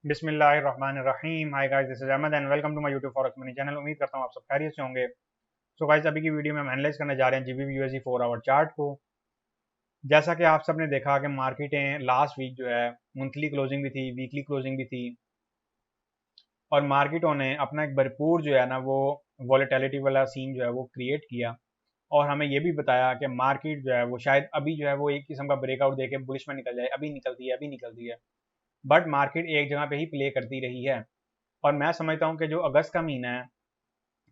बिस्मिल्लाहिर्रहमानिर्रहीम। Hi guys, this is Ahmed and welcome to my YouTube forex money channel. उम्मीद करता हूँ आप सब खैरियत से होंगे। सो गाइस, अभी की वीडियो में हम एनालाइज करने जा रहे हैं जीबीपी यूएसडी 4 आवर चार्ट को। जैसा कि आप सब ने देखा कि मार्केटें लास्ट वीक जो है मंथली क्लोजिंग भी थी, वीकली क्लोजिंग भी थी, और मार्केटों ने अपना एक भरपूर जो है ना वो वॉलेटिलिटी वाला सीन जो है वो क्रिएट किया, और हमें ये भी बताया कि मार्केट जो है वो शायद अभी जो है वो एक किस्म का ब्रेकआउट देके बुलिश में निकल जाए। अभी निकलती है, बट मार्केट एक जगह पे ही प्ले करती रही है। और मैं समझता हूँ कि जो अगस्त का महीना है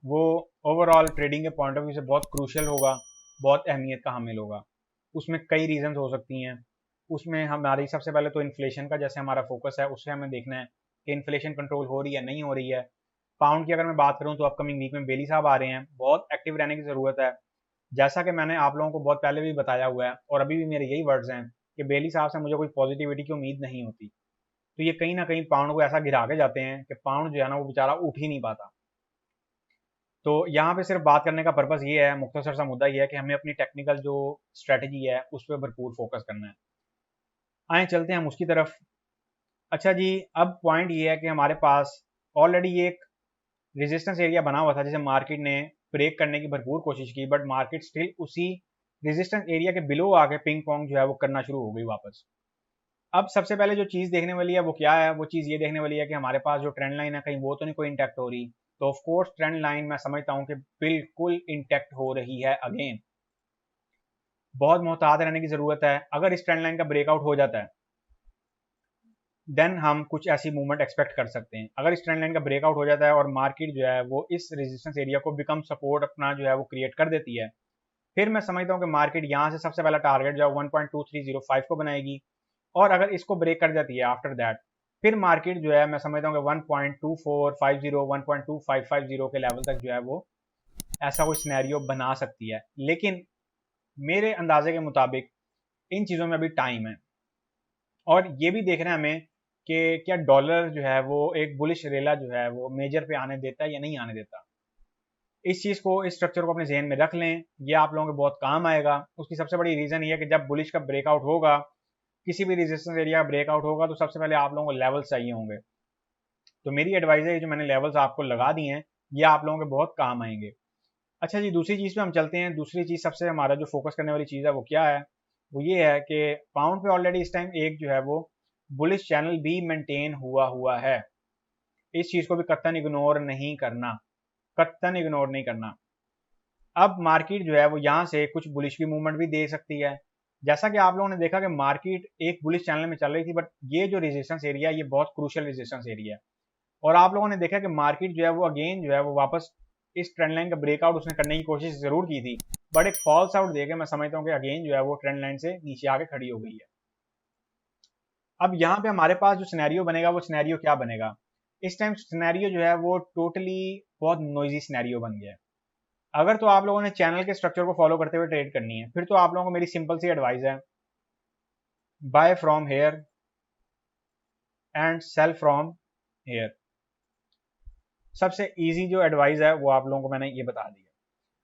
वो ओवरऑल ट्रेडिंग के पॉइंट ऑफ व्यू से बहुत क्रूशियल होगा, बहुत अहमियत का हामिल होगा। उसमें कई रीजंस हो सकती हैं। उसमें हमारी सबसे पहले तो इन्फ्लेशन का जैसे हमारा फोकस है, उससे हमें देखना है कि इन्फ्लेशन कंट्रोल हो रही है नहीं हो रही है। पाउंड की अगर मैं बात करूँ तो अपकमिंग वीक में बेली साहब आ रहे हैं, बहुत एक्टिव रहने की ज़रूरत है। जैसा कि मैंने आप लोगों को बहुत पहले भी बताया हुआ है और अभी भी मेरे यही वर्ड्स हैं कि बेली साहब से मुझे कोई पॉजिटिविटी की उम्मीद नहीं होती। तो ये कहीं ना कहीं पाउंड को ऐसा गिरा के जाते हैं कि पाउंड जो है ना वो बेचारा उठ ही नहीं पाता। तो यहाँ पे सिर्फ बात करने का पर्पस ये है, मुख्तसर सा मुद्दा ये है कि हमें अपनी टेक्निकल जो स्ट्रेटजी है उस पर भरपूर फोकस करना है। आए चलते हैं हम उसकी तरफ। अच्छा जी, अब पॉइंट ये है कि हमारे पास ऑलरेडी ये एक रेजिस्टेंस एरिया बना हुआ था जिसे मार्केट ने ब्रेक करने की भरपूर कोशिश की, बट मार्केट स्टिल उसी रेजिस्टेंस एरिया के बिलो आके पिंग पोंग जो है वो करना शुरू हो गई वापस। अब सबसे पहले जो चीज़ देखने वाली है वो क्या है? वो चीज़ ये देखने वाली है कि हमारे पास जो ट्रेंड लाइन है कहीं वो तो नहीं कोई इंटैक्ट हो रही। तो ऑफ कोर्स ट्रेंड लाइन मैं समझता हूँ कि बिल्कुल इंटैक्ट हो रही है अगेन। बहुत मोहतात रहने की ज़रूरत है। अगर इस ट्रेंड लाइन का ब्रेकआउट हो जाता है देन हम कुछ ऐसी मूवमेंट एक्सपेक्ट कर सकते हैं। अगर इस ट्रेंड लाइन का ब्रेकआउट हो जाता है और मार्केट जो है वो इस रेजिस्टेंस एरिया को बिकम सपोर्ट अपना जो है वो क्रिएट कर देती है, फिर मैं समझता हूँ कि मार्केट यहाँ से सबसे पहला टारगेट जो है 1.2305 को बनाएगी। और अगर इसको ब्रेक कर जाती है आफ्टर दैट, फिर मार्केट जो है मैं समझता हूँ कि 1.2450 1.2550 के लेवल तक जो है वो ऐसा कोई सिनेरियो बना सकती है। लेकिन मेरे अंदाजे के मुताबिक इन चीज़ों में अभी टाइम है, और ये भी देखना है हमें कि क्या डॉलर जो है वो एक बुलिश रेला जो है वो मेजर पे आने देता है या नहीं आने देता। इस चीज़ को, इस स्ट्रक्चर को अपने जहन में रख लें, ये आप लोगों के बहुत काम आएगा। उसकी सबसे बड़ी रीज़न ये है कि जब बुलिश का ब्रेकआउट होगा, किसी भी रेजिस्टेंस एरिया का ब्रेकआउट होगा, तो सबसे पहले आप लोगों को लेवल्स चाहिए होंगे। तो मेरी एडवाइस है, जो मैंने लेवल्स आपको लगा दिए हैं ये आप लोगों के बहुत काम आएंगे। अच्छा जी, दूसरी चीज़ पे हम चलते हैं। दूसरी चीज़, सबसे हमारा जो फोकस करने वाली चीज़ है वो क्या है? वो ये है कि पाउंड पे ऑलरेडी इस टाइम एक जो है वो बुलिश चैनल भी मेंटेन हुआ हुआ है। इस चीज़ को भी कत्तन इग्नोर नहीं करना, कत्तन इग्नोर नहीं करना। अब मार्केट जो है वो यहाँ से कुछ बुलिश की मूवमेंट भी दे सकती है। जैसा कि आप लोगों ने देखा कि मार्केट एक बुलिश चैनल में चल रही थी, बट ये जो रेजिस्टेंस एरिया है ये बहुत क्रूशियल रेजिस्टेंस एरिया है। और आप लोगों ने देखा कि मार्केट जो है वो अगेन जो है वो वापस इस ट्रेंड लाइन का ब्रेकआउट उसने करने की कोशिश जरूर की थी, बट एक फॉल्स आउट देके मैं समझता हूँ कि अगेन जो है वो ट्रेंड लाइन से नीचे आके खड़ी हो गई है। अब यहाँ पे हमारे पास जो सिनेरियो बनेगा वो सिनेरियो क्या बनेगा? इस टाइम सिनेरियो जो है वो टोटली बहुत नॉइजी सिनेरियो बन गया है। अगर तो आप लोगों ने चैनल के स्ट्रक्चर को फॉलो करते हुए ट्रेड करनी है, फिर तो आप लोगों को मेरी सिंपल सी एडवाइस है, buy from here and sell from here. सबसे इजी जो एडवाइस है वो आप लोगों को मैंने ये बता दी है।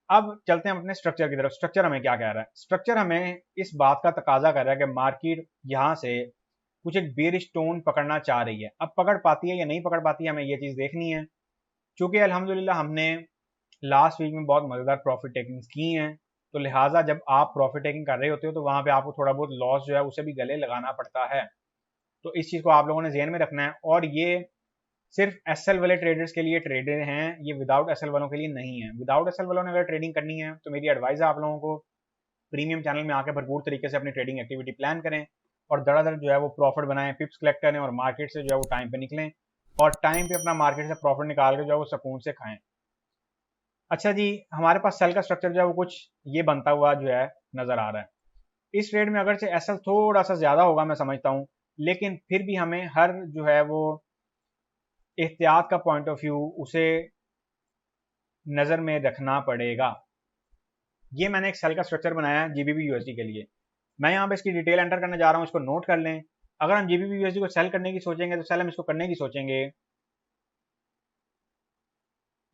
अब चलते हैं अपने स्ट्रक्चर की तरफ। स्ट्रक्चर हमें क्या कह रहा है? स्ट्रक्चर हमें इस बात का तकाजा कर रहा है कि मार्केट यहाँ से कुछ एक बेरिश टोन पकड़ना चाह रही है। अब पकड़ पाती है या नहीं पकड़ पाती है, हमें ये चीज़ देखनी है। चूंकि अल्हम्दुलिल्लाह हमने लास्ट वीक में बहुत मज़ेदार प्रॉफिट टेकिंग की हैं, तो लिहाजा जब आप प्रॉफिट टेकिंग कर रहे होते हो तो वहाँ पे आपको थोड़ा बहुत लॉस जो है उसे भी गले लगाना पड़ता है। तो इस चीज़ को आप लोगों ने जहन में रखना है, और ये सिर्फ एसएल वाले ट्रेडर्स के लिए ट्रेडर हैं, ये विदाउट एसएल वालों के लिए नहीं है। विदाउट एसएल वालों ने अगर ट्रेडिंग करनी है तो मेरी एडवाइस है आप लोगों को प्रीमियम चैनल में आकर भरपूर तरीके से अपनी ट्रेडिंग एक्टिविटी प्लान करें, और धड़ाधड़ जो है वो प्रॉफिट बनाएं, पिप्स कलेक्ट करें, और मार्केट से जो है वो टाइम पे निकलें, और टाइम पे अपना मार्केट से प्रॉफिट निकाल के जो है वो सुकून से खाएं। अच्छा जी, हमारे पास सेल का स्ट्रक्चर जो है वो कुछ ये बनता हुआ जो है नजर आ रहा है। इस ट्रेड में अगर से एसएल थोड़ा सा ज्यादा होगा मैं समझता हूँ, लेकिन फिर भी हमें हर जो है वो एहतियात का पॉइंट ऑफ व्यू उसे नज़र में रखना पड़ेगा। ये मैंने एक सेल का स्ट्रक्चर बनाया है जीबीपी यूएसडी के लिए। मैं यहाँ पे इसकी डिटेल एंटर करने जा रहा हूँ, इसको नोट कर लें। अगर हम जीबीपी यूएसडी को सेल करने की सोचेंगे तो सेल हम इसको करने की सोचेंगे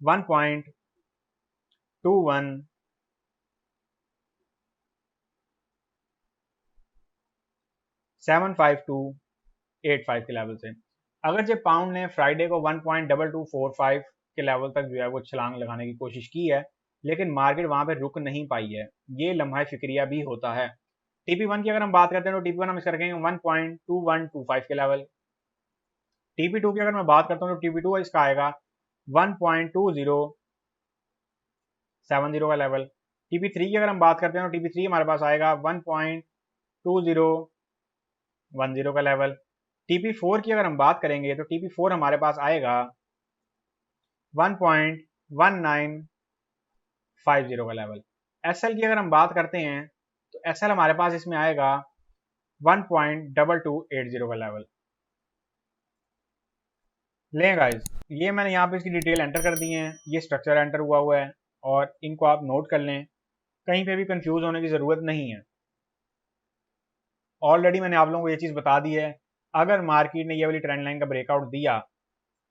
1.2175285 के लेवल से। अगरचे पाउंड ने फ्राइडे को 1.2245 के लेवल तक जो है वो छलांग लगाने की कोशिश की है, लेकिन मार्केट वहां पे रुक नहीं पाई है। ये लम्हा फिक्रिया भी होता है। TP1 की अगर हम बात करते हैं तो TP1 हम इसका रखेंगे 1.2125 के लेवल। TP2 की अगर मैं बात करता हूँ तो TP2 इसका आएगा 1.2070 का लेवल। TP3 की अगर हम बात करते हैं तो TP3 हमारे पास आएगा 1.2010 का लेवल। TP4 की अगर हम बात करेंगे तो TP4 हमारे पास आएगा 1.1950 का लेवल। SL की अगर हम बात करते हैं तो SL हमारे पास इसमें आएगा 1.2280 का लेवल। लें गाइस, ये मैंने यहाँ पे इसकी डिटेल एंटर कर दी है, ये स्ट्रक्चर एंटर हुआ है और इनको आप नोट कर लें, कहीं पे भी कंफ्यूज होने की ज़रूरत नहीं है। ऑलरेडी मैंने आप लोगों को ये चीज़ बता दी है, अगर मार्केट ने ये वाली ट्रेंड लाइन का ब्रेकआउट दिया,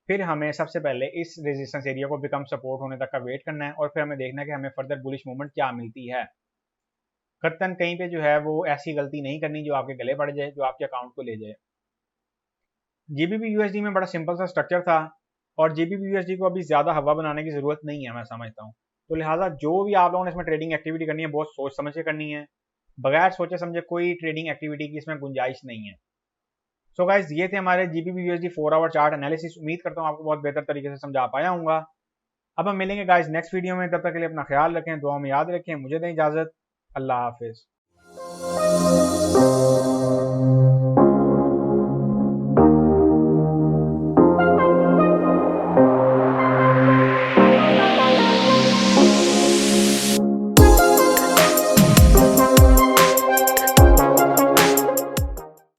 फिर हमें सबसे पहले इस रेजिस्टेंस एरिया को बिकम सपोर्ट होने तक का वेट करना है और फिर हमें देखना है कि हमें फर्दर बुलिश मूवमेंट क्या मिलती है। कतन कहीं पे जो है वो ऐसी गलती नहीं करनी जो आपके गले पड़ जाए, जो आपके अकाउंट को ले जाए। GBP USD में बड़ा सिंपल सा स्ट्रक्चर था और GBP USD को अभी ज़्यादा हवा बनाने की ज़रूरत नहीं है, मैं समझता हूँ। तो लिहाजा जो भी आप लोगों ने इसमें ट्रेडिंग एक्टिविटी करनी है बहुत सोच समझ के करनी है, बगैर सोचे समझे कोई ट्रेडिंग एक्टिविटी की इसमें गुंजाइश नहीं है। सो गाइज, ये थे हमारे GBP USD 4 our chart analysis. उम्मीद करता हूँ आपको बहुत बेहतर तरीके से समझा पाया हूँ। अब हम मिलेंगे गाइज नेक्स्ट वीडियो में, तब तक के लिए अपना ख्याल रखें, दुआ में याद रखें, मुझे दें इजाज़त। अल्लाह हाफिज़।